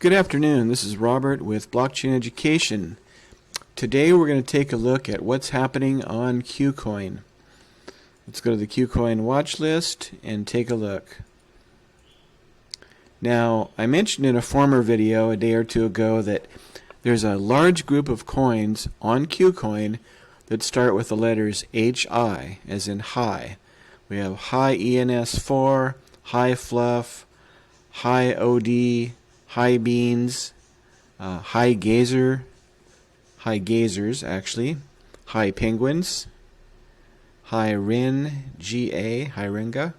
Good afternoon, this is Robert with Blockchain Education. Today we're going to take a look at what's happening on Kucoin. Let's go to the Kucoin watch list and take a look. Now, I mentioned in a former video a day or two ago that there's a large group of coins on Kucoin that start with the letters HI, as in high. We have high ENS4, high fluff, high OD, high beans, high gazers actually, high penguins, high rin GA, high ringa,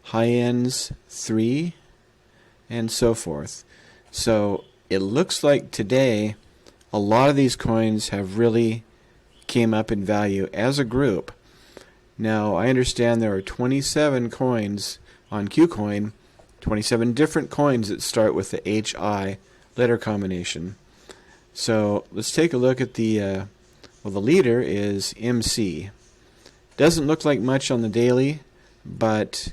high ends 3, and so forth. So it looks like today a lot of these coins have really came up in value as a group. Now I understand there are 27 coins on Kucoin, 27 different coins that start with the HI letter combination. So let's take a look at the leader is MC. Doesn't look like much on the daily, but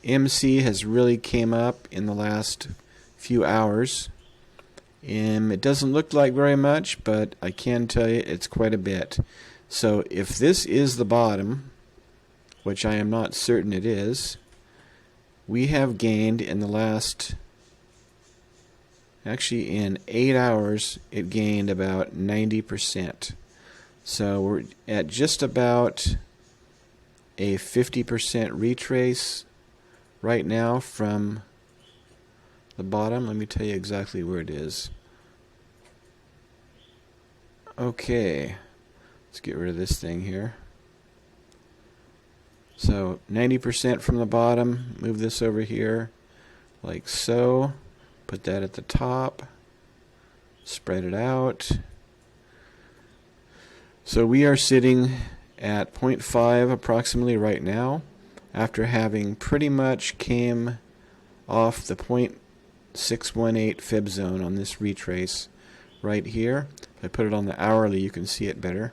MC has really came up in the last few hours. It doesn't look like very much, but I can tell you it's quite a bit. So if this is the bottom, which I am not certain it is, we have gained in the last, actually in 8 hours, it gained about 90%. So we're at just about a 50% retrace right now from the bottom. Let me tell you exactly where it is. Okay, let's get rid of this thing here. So 90% from the bottom, move this over here like so, put that at the top, spread it out. So we are sitting at 0.5 approximately right now, after having pretty much came off the 0.618 fib zone on this retrace right here. If I put it on the hourly, you can see it better.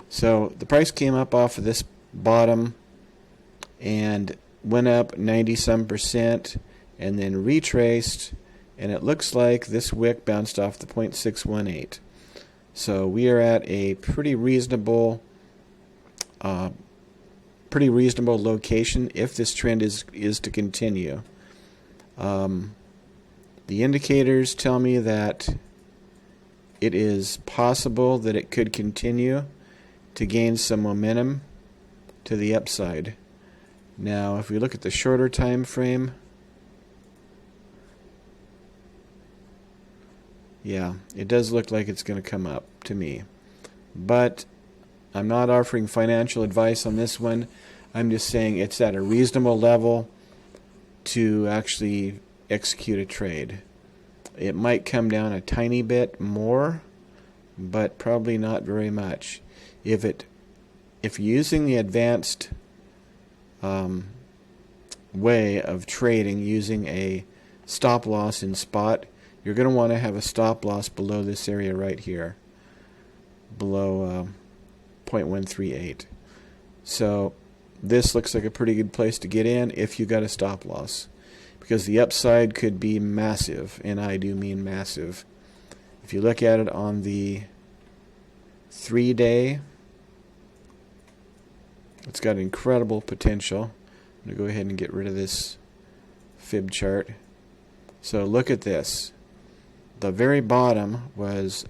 So the price came up off of this bottom and went up 90-some% and then retraced, and it looks like this wick bounced off the 0.618. So we are at a pretty reasonable location if this trend is to continue. The indicators tell me that it is possible that it could continue to gain some momentum to the upside. Now if we look at the shorter time frame, yeah, it does look like it's going to come up to me, but I'm not offering financial advice on this one. I'm just saying it's at a reasonable level to actually execute a trade. It might come down a tiny bit more, but probably not very much. If you're using the advanced way of trading using a stop loss in spot, you're going to want to have a stop loss below this area right here, below 0.138. So this looks like a pretty good place to get in if you got a stop loss, because the upside could be massive, and I do mean massive. If you look at it on the 3-day, it's got incredible potential. I'm going to go ahead and get rid of this fib chart. So look at this. The very bottom was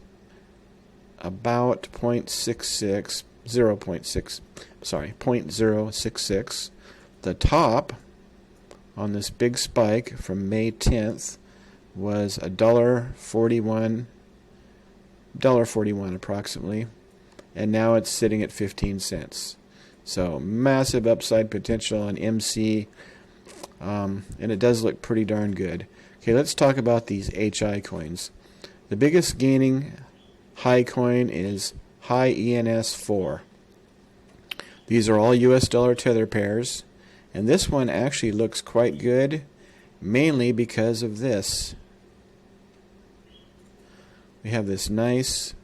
about 0.66. The top on this big spike from May 10th was $1.41 approximately, and now it's sitting at 15 cents. So massive upside potential on MC, and it does look pretty darn good. Okay, let's talk about these HI coins. The biggest gaining high coin is high ENS4. These are all US dollar tether pairs, and this one actually looks quite good, mainly because of this. We have this nice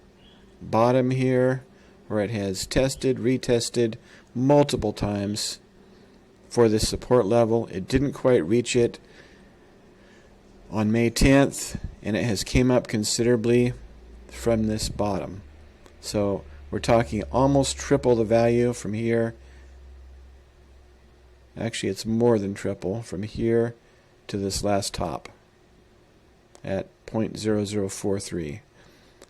bottom here where it has tested, retested multiple times for this support level. It didn't quite reach it. on May 10th, and it has came up considerably from this bottom. So we're talking almost triple the value from here. Actually, it's more than triple from here to this last top at 0.0043.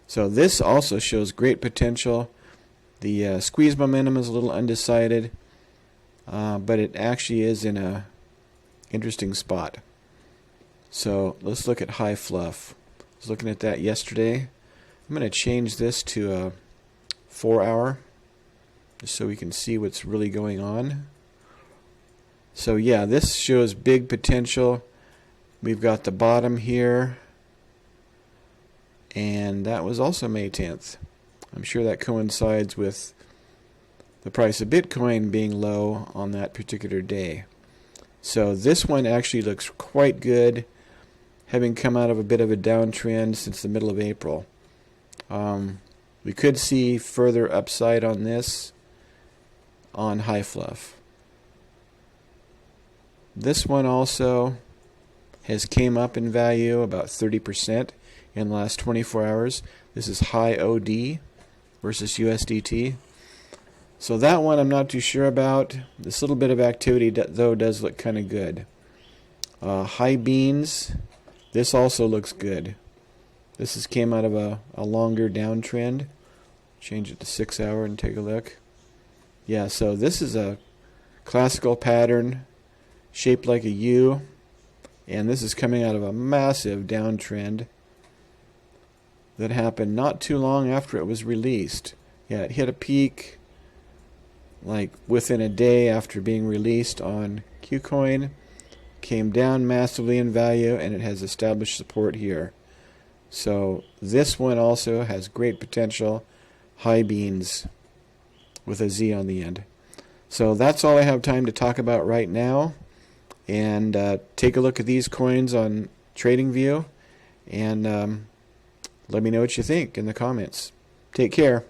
So this also shows great potential. The squeeze momentum is a little undecided, but it actually is in a interesting spot. So let's look at high fluff. I was looking at that yesterday. I'm going to change this to a 4-hour just so we can see what's really going on. So yeah, this shows big potential. We've got the bottom here, and that was also May 10th. I'm sure that coincides with the price of Bitcoin being low on that particular day. So this one actually looks quite good, having come out of a bit of a downtrend since the middle of April. We could see further upside on this on high fluff. This one also has came up in value about 30% in the last 24 hours. This is high OD versus USDT. So that one I'm not too sure about. This little bit of activity though does look kind of good. High beans, this also looks good. This has came out of a longer downtrend. Change it to 6-hour and take a look. Yeah, so this is a classical pattern shaped like a U, and this is coming out of a massive downtrend that happened not too long after it was released. Yeah, it hit a peak like within a day after being released on Kucoin, came down massively in value, and it has established support here. So this one also has great potential. High beans with a Z on the end. So that's all I have time to talk about right now. And take a look at these coins on TradingView, and let me know what you think in the comments. Take care.